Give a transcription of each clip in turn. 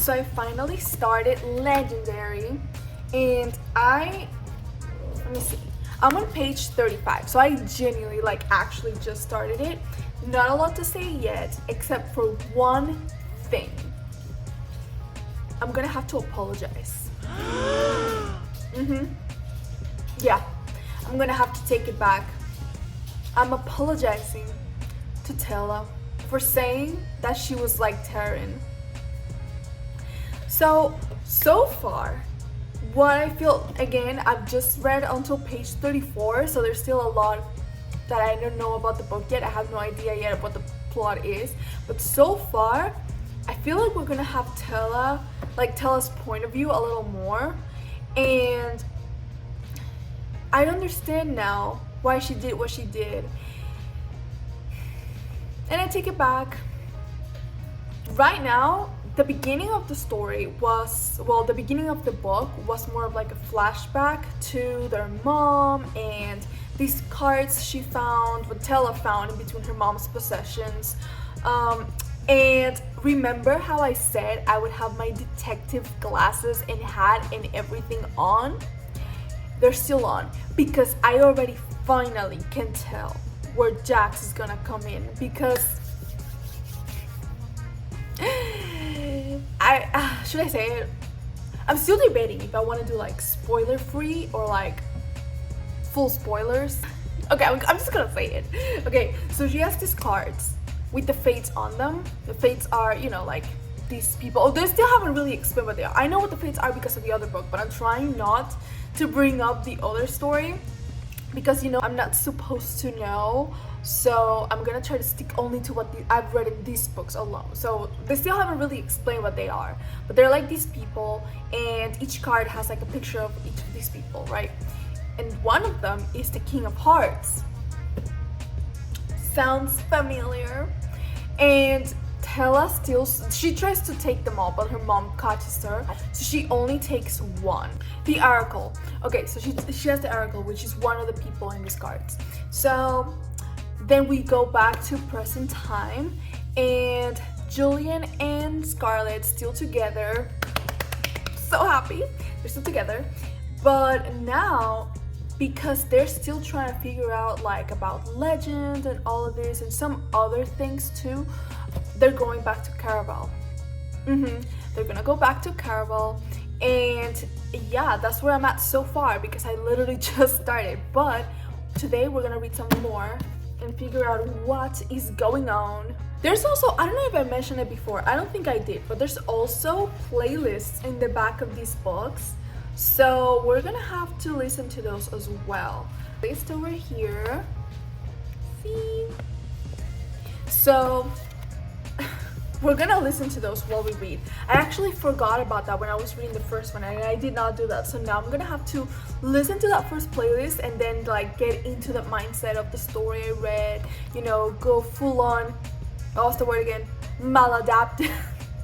So I finally started Legendary, and let me see, I'm on page 35, so I genuinely like actually just started it. Not a lot to say yet, except for one thing. I'm gonna have to apologize. Yeah, I'm gonna have to take it back. I'm apologizing to Tella for saying that she was like Taryn. So far, what I feel, again, I've just read until page 34, so there's still a lot that I don't know about the book yet. I have no idea yet what the plot is, but so far, I feel like we're gonna have Tella's point of view a little more, and I understand now why she did what she did. And I take it back. Right now, the beginning of the story was, well, the beginning of the book was more of like a flashback to their mom and these cards she found, what Tella found in between her mom's possessions. And remember how I said I would have my detective glasses and hat and everything on? They're still on because I already finally can tell where Jax is gonna come in, because should I say it? I'm still debating if I want to do like spoiler free or like full spoilers. Okay, I'm just gonna say it. Okay, so she has these cards with the fates on them. The fates are, you know, like these people. Oh, they still haven't really explained what they are. I know what the fates are because of the other book, but I'm trying not to bring up the other story because, you know, I'm not supposed to know. So I'm gonna try to stick only to what I've read in these books alone. So they still haven't really explained what they are, but they're like these people, and each card has like a picture of each of these people, right? And one of them is the King of Hearts. Sounds familiar. And Tella she tries to take them all, but her mom catches her, so she only takes one. The Oracle. Okay, so she has the Oracle, which is one of the people in these cards. So then we go back to present time, and Julian and Scarlett still together. So happy they're still together, but now because they're still trying to figure out like about legend and all of this and some other things too, they're going back to CARAVAL. They're gonna go back to CARAVAL, and yeah, that's where I'm at so far because I literally just started. But today we're gonna read some more and figure out what is going on. There's also, I don't know if I mentioned it before, I don't think I did, but there's also playlists in the back of these books, so we're gonna have to listen to those as well. List over here. See? So we're gonna listen to those while we read. I actually forgot about that when I was reading the first one, and I did not do that. So now I'm gonna have to listen to that first playlist and then like get into the mindset of the story I read, you know, go full on, what's the word again? Maladaptive.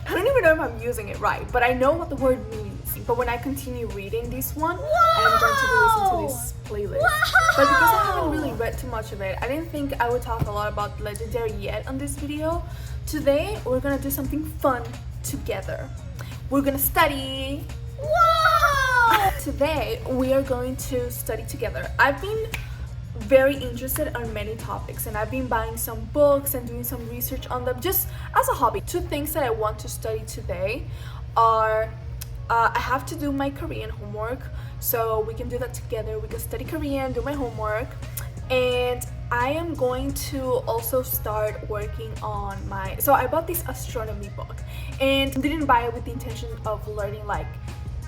I don't even know if I'm using it right, but I know what the word means. But when I continue reading this one, I'm going to listen to this playlist. But because I haven't really read too much of it, I didn't think I would talk a lot about Legendary yet on this video. Today, we're gonna do something fun together. We're gonna study. Wow! Today, we are going to study together. I've been very interested on many topics, and I've been buying some books and doing some research on them just as a hobby. Two things that I want to study today are I have to do my Korean homework, so we can do that together. We can study Korean, do my homework, and I am going to also start working on so I bought this astronomy book and didn't buy it with the intention of learning like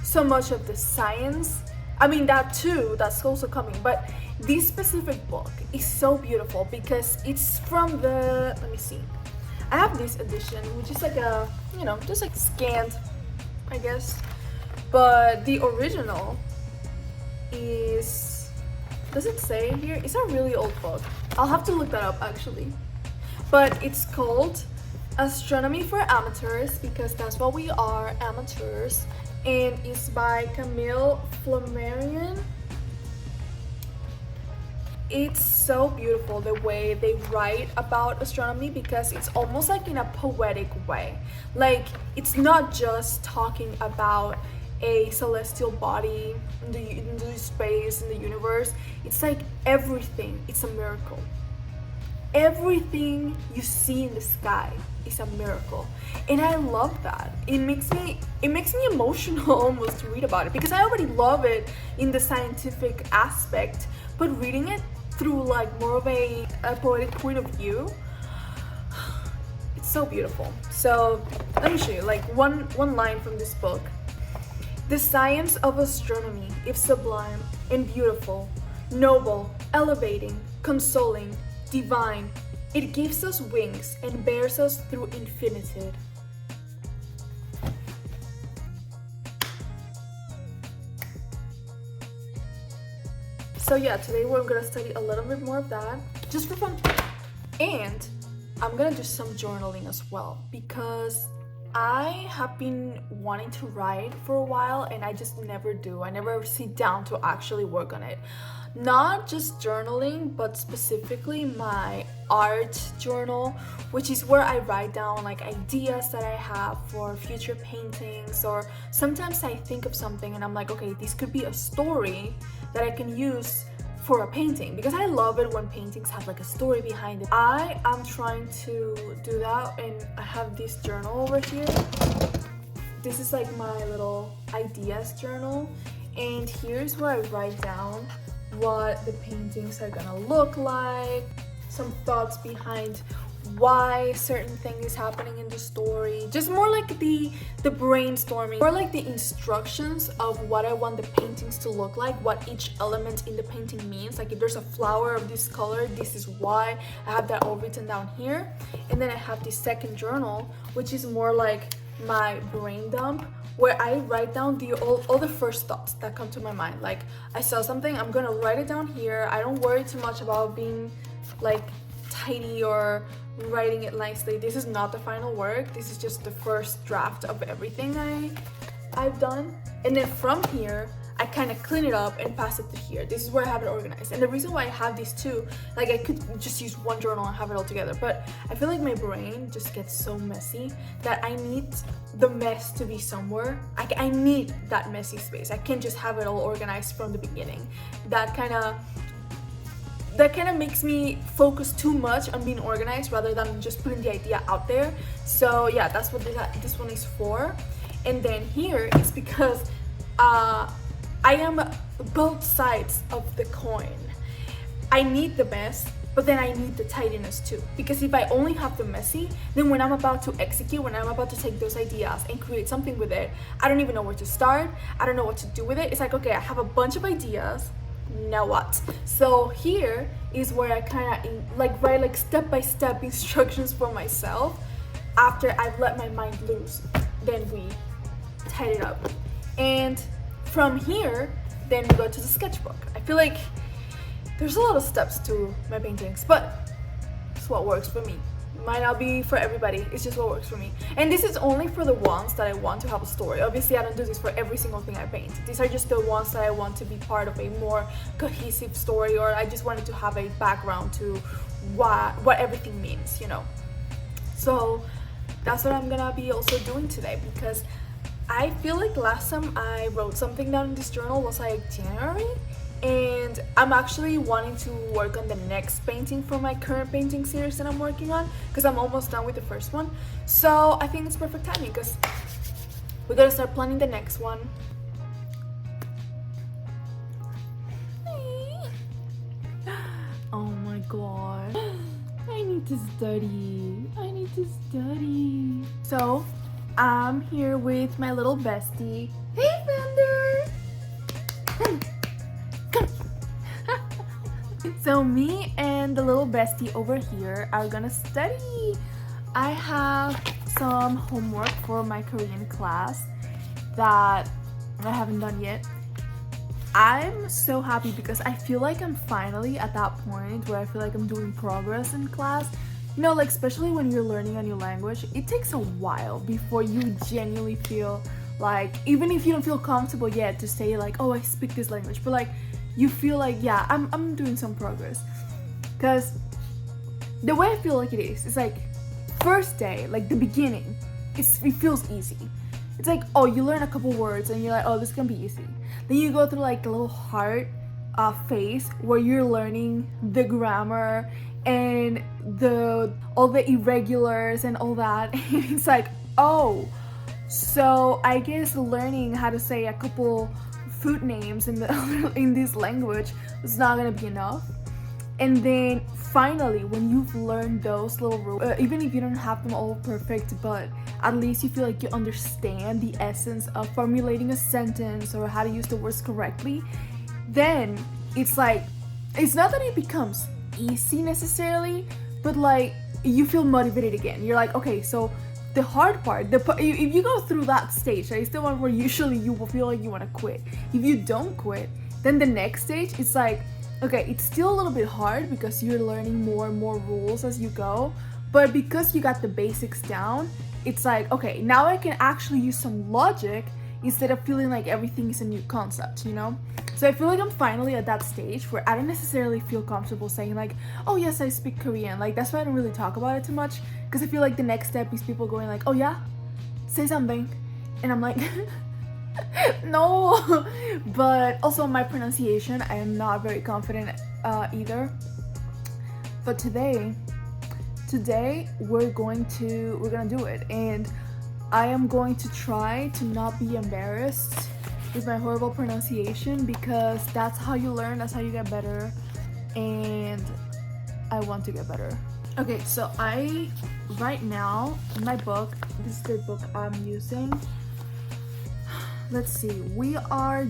so much of the science. I mean, that too, that's also coming, but this specific book is so beautiful because it's from the, let me see, I have this edition, which is like a, you know, just like scanned, I guess, but the original is, does it say here? It's a really old book. I'll have to look that up actually. But it's called Astronomy for Amateurs, because that's what we are, amateurs. And it's by Camille Flammarion. it's so beautiful the way they write about astronomy, because it's almost like in a poetic way. Like, it's not just talking about a celestial body in the space, in the universe. It's like everything, it's a miracle. Everything you see in the sky is a miracle, and I love that. It makes me emotional almost to read about it, because I already love it in the scientific aspect, but reading it through like more of a poetic point of view, it's so beautiful. So let me show you like one line from this book. The science of astronomy is sublime and beautiful, noble, elevating, consoling, divine. It gives us wings and bears us through infinitude. So yeah, today we're gonna study a little bit more of that, just for fun. And I'm gonna do some journaling as well, because I have been wanting to write for a while and I just never do. I never sit down to actually work on it. Not just journaling, but specifically my art journal, which is where I write down like ideas that I have for future paintings, or sometimes I think of something and I'm like, okay, this could be a story that I can use for a painting, because I love it when paintings have like a story behind it. I am trying to do that, and I have this journal over here. This is like my little ideas journal, and here's where I write down what the paintings are gonna look like, some thoughts behind why certain thing is happening in the story, just more like the brainstorming, more like the instructions of what I want the paintings to look like, what each element in the painting means. Like if there's a flower of this color, this is why. I have that all written down here. And then I have the second journal, which is more like my brain dump, where I write down all the first thoughts that come to my mind. Like I saw something, I'm gonna write it down here. I don't worry too much about being like tidy or writing it nicely. This is not the final work. This is just the first draft of everything I've done. And then from here, I kind of clean it up and pass it to here. This is where I have it organized. And the reason why I have these two, like I could just use one journal and have it all together, but I feel like my brain just gets so messy that I need the mess to be somewhere. I need that messy space. I can't just have it all organized from the beginning. That kind of makes me focus too much on being organized rather than just putting the idea out there. So yeah, that's what this one is for. And then here is because I am both sides of the coin. I need the mess, but then I need the tidiness too. Because if I only have the messy, then when I'm about to execute, when I'm about to take those ideas and create something with it, I don't even know where to start. I don't know what to do with it. It's like, okay, I have a bunch of ideas. Now what? So here is where I kind of like write like step-by-step instructions for myself. After I've let my mind loose, then we tidy it up. And from here, then we go to the sketchbook. I feel like there's a lot of steps to my paintings, but it's what works for me. Might not be for everybody, it's just what works for me. And this is only for the ones that I want to have a story. Obviously, I don't do this for every single thing I paint. These are just the ones that I want to be part of a more cohesive story, or I just wanted to have a background to what everything means, you know. So that's what I'm gonna be also doing today, because I feel like last time I wrote something down in this journal was like January, and I'm actually wanting to work on the next painting for my current painting series that I'm working on, because I'm almost done with the first one. So I think it's perfect timing, because we gotta start planning the next one. Oh my god, I need to study. So I'm here with my little bestie. Hey, Vander! Come. So me and the little bestie over here are gonna study. I have some homework for my Korean class that I haven't done yet. I'm so happy because I feel like I'm finally at that point where I feel like I'm doing progress in class. You know, like especially when you're learning a new language, it takes a while before you genuinely feel like, even if you don't feel comfortable yet to say like, oh, I speak this language, but like you feel like, yeah, I'm doing some progress. Because the way I feel like it is, it's like first day, like the beginning, it feels easy. It's like, oh, you learn a couple words and you're like, oh, this is gonna be easy. Then you go through like a little hard phase where you're learning the grammar and all the irregulars and all that. And it's like, oh, so I guess learning how to say a couple food names in this language is not gonna be enough. And then finally, when you've learned those little rules, even if you don't have them all perfect, but at least you feel like you understand the essence of formulating a sentence or how to use the words correctly, then it's like, it's not that it becomes easy necessarily, but like you feel motivated again. You're like, okay, so the hard part, if you go through that stage, right, it's the one where usually you will feel like you want to quit. If you don't quit, then the next stage, it's like, okay, it's still a little bit hard because you're learning more and more rules as you go, but because you got the basics down, it's like, okay, now I can actually use some logic instead of feeling like everything is a new concept, you know? So I feel like I'm finally at that stage where I don't necessarily feel comfortable saying like, oh yes, I speak Korean. Like, that's why I don't really talk about it too much, because I feel like the next step is people going like, oh yeah, say something. And I'm like, no. But also my pronunciation, I am not very confident either. But today we're gonna do it, and I am going to try to not be embarrassed with my horrible pronunciation, because that's how you learn, that's how you get better, and I want to get better. Okay, so right now in my book, this is the book I'm using. Let's see, we are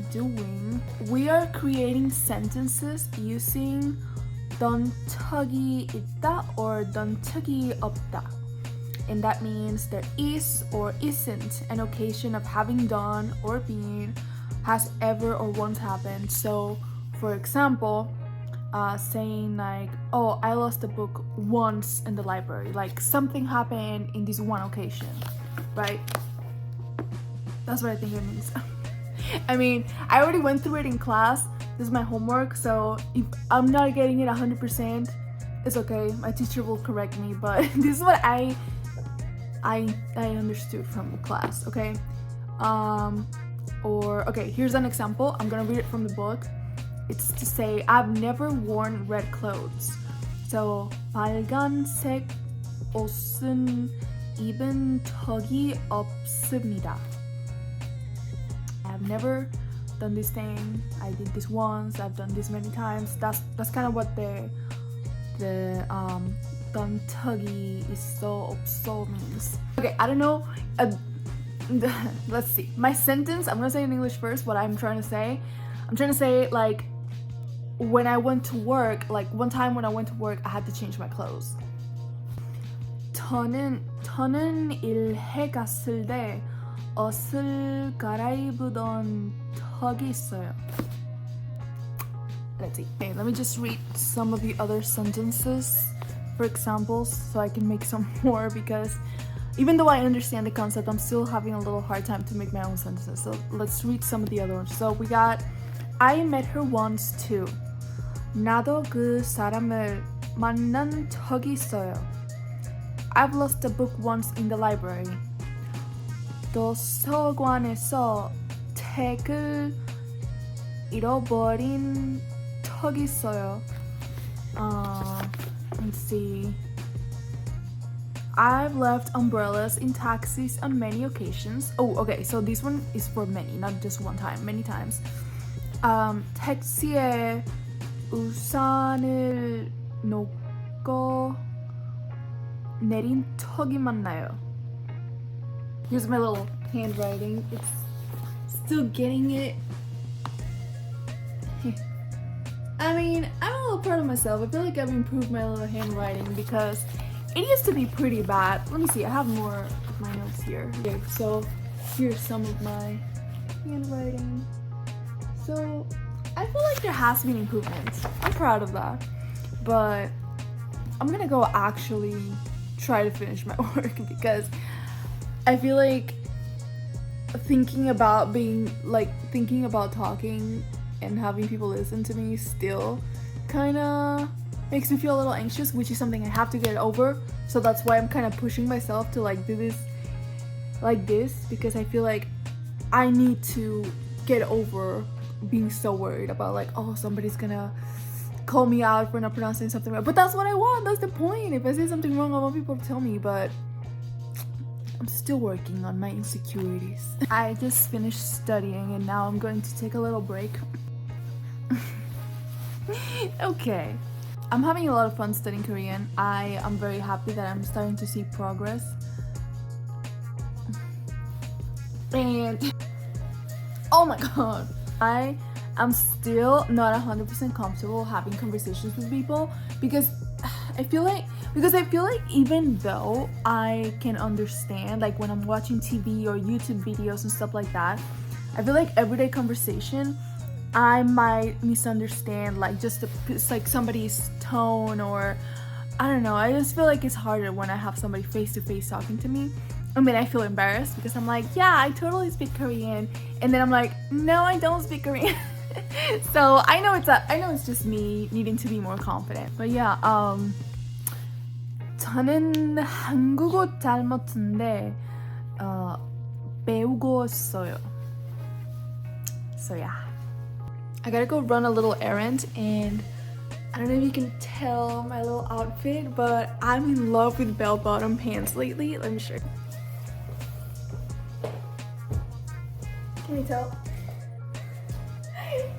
creating sentences using 던턱이 있다 or 던턱이 없다. And that means there is or isn't an occasion of having done or been, has ever or once happened. So, for example, saying like, oh, I lost a book once in the library. Like, something happened in this one occasion, right? That's what I think it means. I mean, I already went through it in class. This is my homework, so if I'm not getting it 100%, it's okay. My teacher will correct me, but this is what I understood from the class, okay? Okay, here's an example. I'm gonna read it from the book. It's to say, I've never worn red clothes. So, 빨간색 옷은 입은 적이 없습니다. I've never done this thing. I did this once. I've done this many times. That's kind of what the 던턱이 있어 없어 means. Okay, I don't know. Let's see. My sentence, I'm gonna say in English first what I'm trying to say. I'm trying to say, like, when I went to work, like one time when I went to work, I had to change my clothes. 저는 일해 갔을 때 옷을 갈아입던 적이 있어요. Let's see. Okay, let me just read some of the other sentences for examples so I can make some more, because even though I understand the concept, I'm still having a little hard time to make my own sentences. So let's read some of the other ones. So we got, I met her once too. 나도 그 사람을 만난 적이 있어요. I've lost a book once in the library. 도서관에서 책을 잃어버린 적이 있어요. Let's see. I've left umbrellas in taxis on many occasions. Oh, okay, so this one is for many, not just one time, many times. 택시에 우산을 놓고 내린 적이 많나요? Here's my little handwriting. It's still getting it. I mean, I'm a little proud of myself. I feel like I've improved my little handwriting because it used to be pretty bad. Let me see, I have more of my notes here. Okay, so here's some of my handwriting. So I feel like there has been improvements. I'm proud of that. But I'm gonna go actually try to finish my work because I feel like thinking about talking and having people listen to me still kind of makes me feel a little anxious, which is something I have to get over. So that's why I'm kind of pushing myself to like do this like this, because I feel like I need to get over being so worried about like, oh, somebody's gonna call me out for not pronouncing something right. But that's what I want. That's the point. If I say something wrong, I want people to tell me, but I'm still working on my insecurities. I just finished studying and now I'm going to take a little break. Okay. I'm having a lot of fun studying Korean. I am very happy that I'm starting to see progress. And oh my god, I am still not 100% comfortable having conversations with people because I feel like even though I can understand, like when I'm watching TV or YouTube videos and stuff like that, I feel like everyday conversation I might misunderstand like just like somebody's tone, or I don't know. I just feel like it's harder when I have somebody face to face talking to me. I mean, I feel embarrassed because I'm like, yeah, I totally speak Korean, and then I'm like, no, I don't speak Korean. So I know it's just me needing to be more confident. But yeah, 저는 한국어 잘 못하는데 배우고 있어요. So yeah, I gotta go run a little errand, and I don't know if you can tell my little outfit, but I'm in love with bell-bottom pants lately. Let me show you. Can you tell?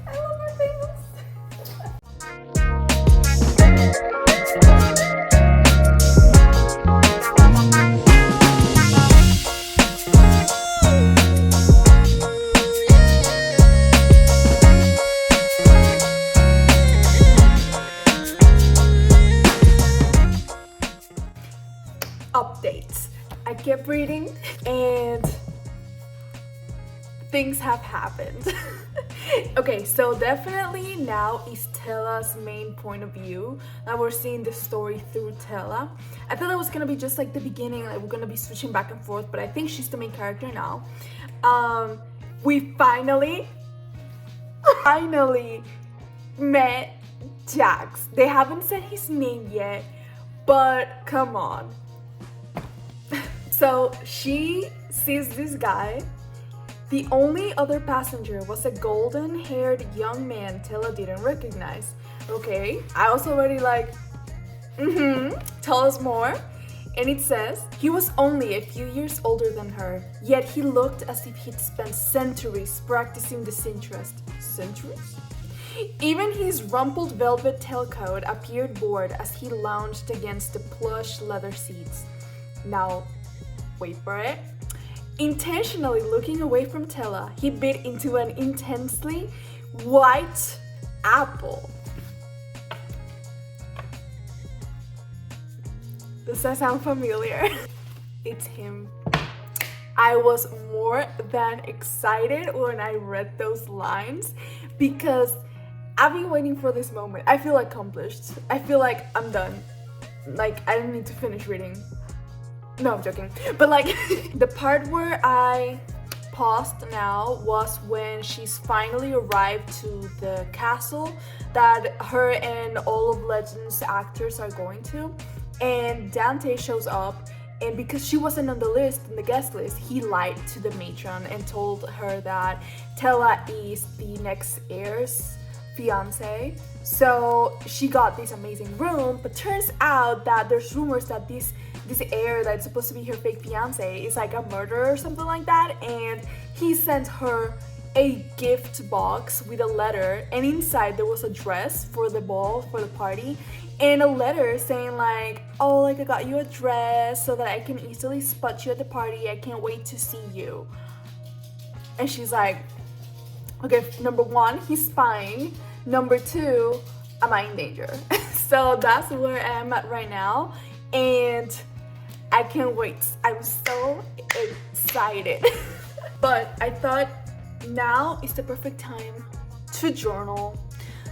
I love my things. Updates. I kept reading and things have happened. Okay, so definitely now is Tella's main point of view. Now we're seeing the story through Tella. I thought it was gonna be just like the beginning, like we're gonna be switching back and forth, but I think she's the main character now. We finally met Jax. They haven't said his name yet, but come on. So she sees this guy. The only other passenger was a golden-haired young man Tella didn't recognize. Okay, I was already like, tell us more. And it says, he was only a few years older than her, yet he looked as if he'd spent centuries practicing this interest. Centuries? Even his rumpled velvet tailcoat appeared bored as he lounged against the plush leather seats. Now, wait for it. Intentionally looking away from Tella, he bit into an intensely white apple. Does that sound familiar? It's him. I was more than excited when I read those lines because I've been waiting for this moment. I feel accomplished. I feel like I'm done. Like, I don't need to finish reading. No, I'm joking. But like, the part where I paused now was when she's finally arrived to the castle that her and all of Legend's actors are going to. And Dante shows up, and because she wasn't on the list, in the guest list, he lied to the matron and told her that Tella is the next heir's fiance. So she got this amazing room, but turns out that there's rumors that this heir that's supposed to be her fake fiance is like a murderer or something like that, and he sent her a gift box with a letter, and inside there was a dress for the ball, for the party, and a letter saying like, oh, like I got you a dress so that I can easily spot you at the party, I can't wait to see you. And she's like, okay, number one, he's spying, number two, am I in danger? So that's where I am at right now, and I can't wait. I'm so excited. But I thought now is the perfect time to journal.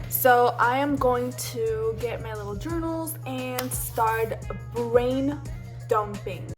So I am going to get my little journals and start brain dumping.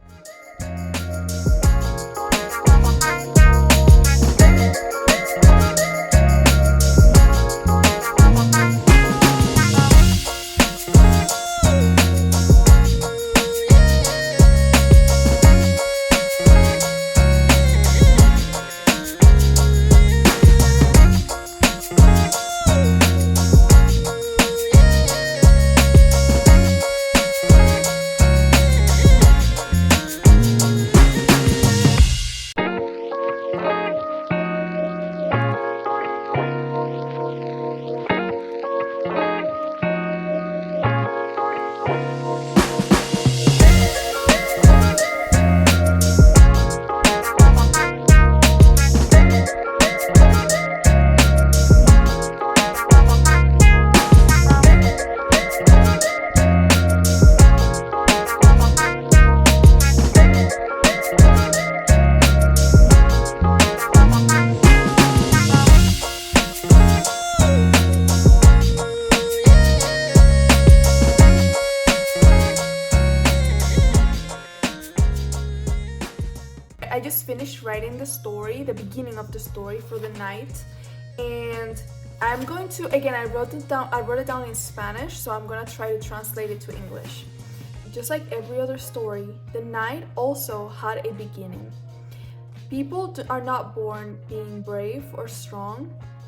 finished writing the story, the beginning of the story for the night, and I'm going to, again, I wrote it down in Spanish, so I'm gonna try to translate it to English. Just like every other story, the night also had a beginning. People are not born being brave or strong.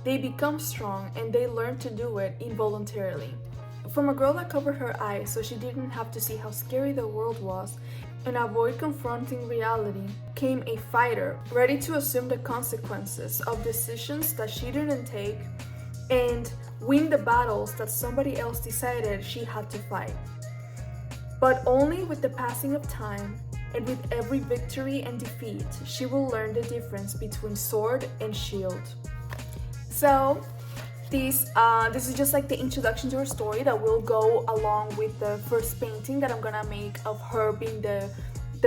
They become strong and they learn to do it involuntarily. From a girl that covered her eyes so she didn't have to see how scary the world was and avoid confronting reality, came a fighter ready to assume the consequences of decisions that she didn't take and win the battles that somebody else decided she had to fight. But only with the passing of time and with every victory and defeat, she will learn the difference between sword and shield. So this is just like the introduction to her story that will go along with the first painting that I'm gonna make of her being the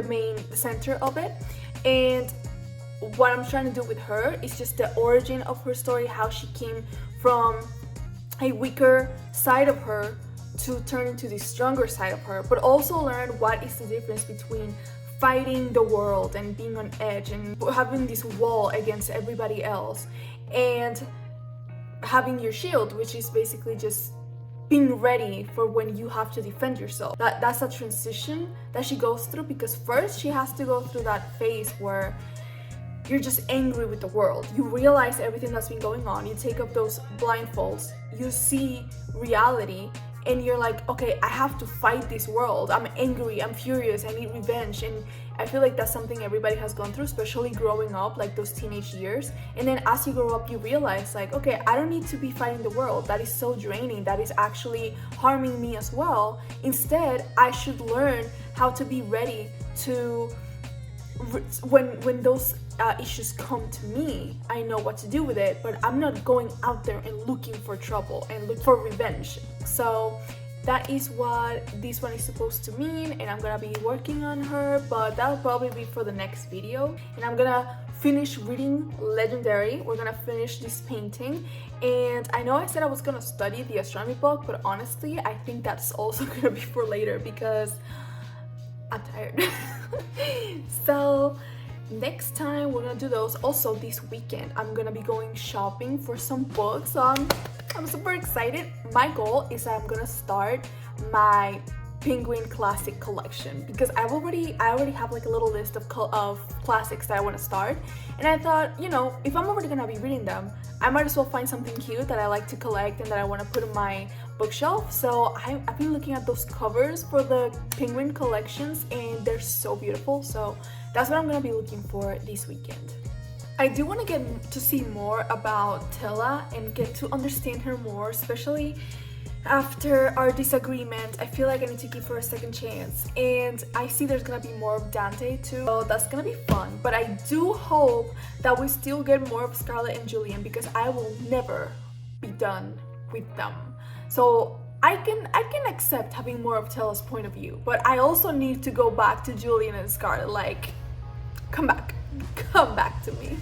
main center of it. And what I'm trying to do with her is just the origin of her story, how she came from a weaker side of her to turn into the stronger side of her, but also learn what is the difference between fighting the world and being on edge and having this wall against everybody else, and having your shield, which is basically just being ready for when you have to defend yourself. That's a transition that she goes through, because first she has to go through that phase where you're just angry with the world. You realize everything that's been going on. You take up those blindfolds, you see reality, and you're like, okay, I have to fight this world. I'm angry, I'm furious, I need revenge. And I feel like that's something everybody has gone through, especially growing up, like those teenage years. And then as you grow up, you realize like, okay, I don't need to be fighting the world. That is so draining. That is actually harming me as well. Instead, I should learn how to be ready to, when those issues come to me, I know what to do with it, but I'm not going out there and looking for trouble and look for revenge. So that is what this one is supposed to mean, and I'm gonna be working on her, but that'll probably be for the next video. And I'm gonna finish reading Legendary. We're gonna finish this painting, and I know I said I was gonna study the astronomy book, but honestly I think that's also gonna be for later because I'm tired. So next time we're gonna do those. Also this weekend I'm gonna be going shopping for some books, so I'm super excited. My goal is that I'm gonna start my Penguin classic collection, because I already have like a little list of classics that I want to start, and I thought, you know, if I'm already gonna be reading them, I might as well find something cute that I like to collect and that I want to put on my bookshelf. So I've been looking at those covers for the Penguin collections and they're so beautiful, so that's what I'm gonna be looking for this weekend. I do want to get to see more about Tella and get to understand her more, especially after our disagreement. I feel like I need to give her a second chance, and I see there's gonna be more of Dante too, so that's gonna be fun. But I do hope that we still get more of Scarlett and Julian, because I will never be done with them. So I can accept having more of Tella's point of view, but I also need to go back to Julian and Scarlett. Like, come back to me.